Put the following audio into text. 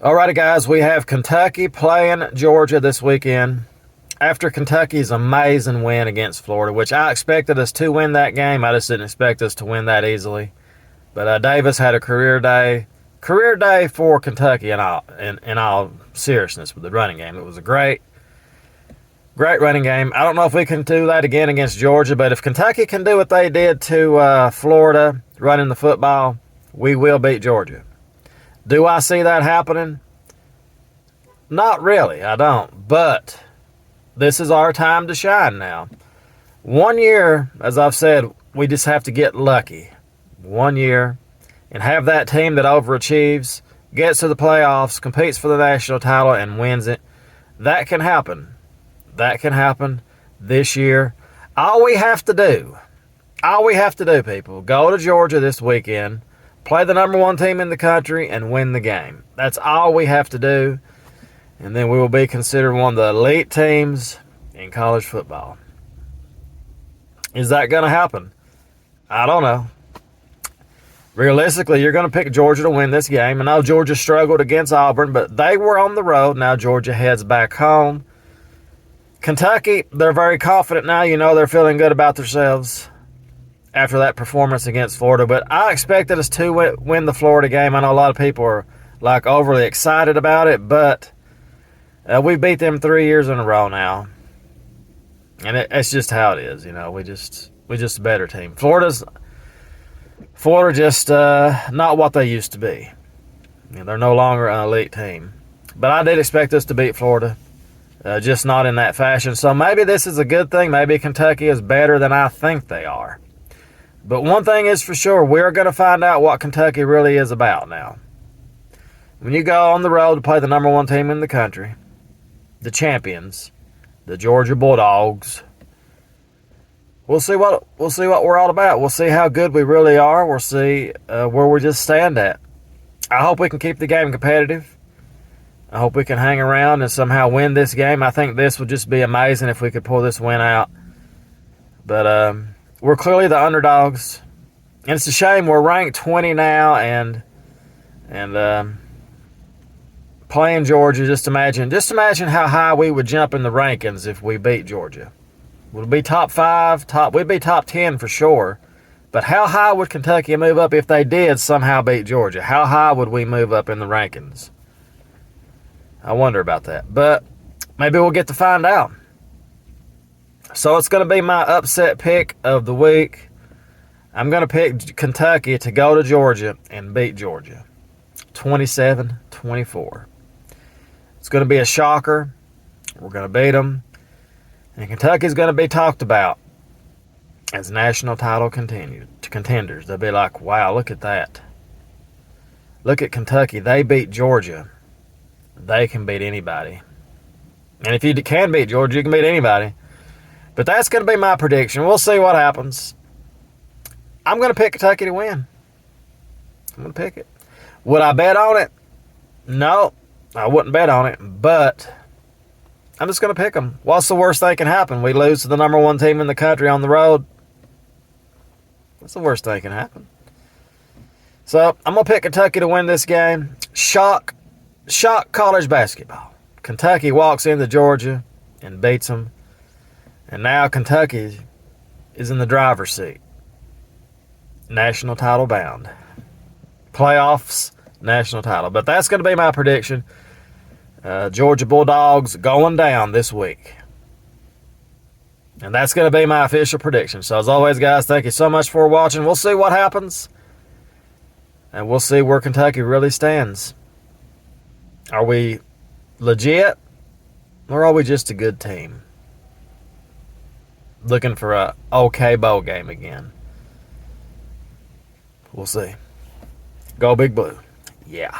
Alrighty, guys, we have Kentucky playing Georgia this weekend. After Kentucky's amazing win against Florida, which I expected us to win that game, I just didn't expect us to win that easily. But Davis had a career day for Kentucky in all seriousness with the running game. It was a great running game. I don't know if we can do that again against Georgia, but if Kentucky can do what they did to Florida running the football, we will beat Georgia. Do I see that happening? Not really, I don't. But this is our time to shine now. 1 year, as I've said, we just have to get lucky. 1 year and have that team that overachieves, gets to the playoffs, competes for the national title, and wins it. That can happen. That can happen this year. All we have to do, people, go to Georgia this weekend, play the number one team in the country, and win the game. That's all we have to do. And then we will be considered one of the elite teams in college football. Is that going to happen? I don't know. Realistically, you're going to pick Georgia to win this game. I know Georgia struggled against Auburn, but they were on the road. Now Georgia heads back home. Kentucky, they're very confident now. You know, they're feeling good about themselves after that performance against Florida. But I expected us to win the Florida game. I know a lot of people are like overly excited about it, but we beat them 3 years in a row now. And it's just how it is, you know. We just a better team. Florida just not what they used to be. You know, they're no longer an elite team. But I did expect us to beat Florida, just not in that fashion. So maybe this is a good thing. Maybe Kentucky is better than I think they are. But one thing is for sure, we're going to find out what Kentucky really is about now. When you go on the road to play the number one team in the country, the champions, the Georgia Bulldogs, we'll see what we're all about. We'll see how good we really are. We'll see where we just stand at. I hope we can keep the game competitive. I hope we can hang around and somehow win this game. I think this would just be amazing if we could pull this win out. But we're clearly the underdogs. And it's a shame we're ranked 20 now and playing Georgia. Just imagine how high we would jump in the rankings if we beat Georgia. We'd be top 5, we'd be top 10 for sure. But how high would Kentucky move up if they did somehow beat Georgia? How high would we move up in the rankings? I wonder about that. But maybe we'll get to find out. So it's going to be my upset pick of the week. I'm going to pick Kentucky to go to Georgia and beat Georgia. 27-24. It's going to be a shocker. We're going to beat them. And Kentucky's going to be talked about as national title contenders. They'll be like, wow, look at that. Look at Kentucky. They beat Georgia. They can beat anybody. And if you can beat Georgia, you can beat anybody. But that's going to be my prediction. We'll see what happens. I'm going to pick Kentucky to win. I'm going to pick it. Would I bet on it? No, I wouldn't bet on it. But I'm just going to pick them. What's the worst thing can happen? We lose to the number one team in the country on the road. What's the worst thing can happen? So I'm going to pick Kentucky to win this game. Shock college basketball. Kentucky walks into Georgia and beats them. And now Kentucky is in the driver's seat. National title bound. Playoffs, national title. But that's going to be my prediction. Georgia Bulldogs going down this week. And that's going to be my official prediction. So as always, guys, thank you so much for watching. We'll see what happens. And we'll see where Kentucky really stands. Are we legit? Or are we just a good team? Looking for a okay bowl game again. We'll see. Go Big Blue. Yeah.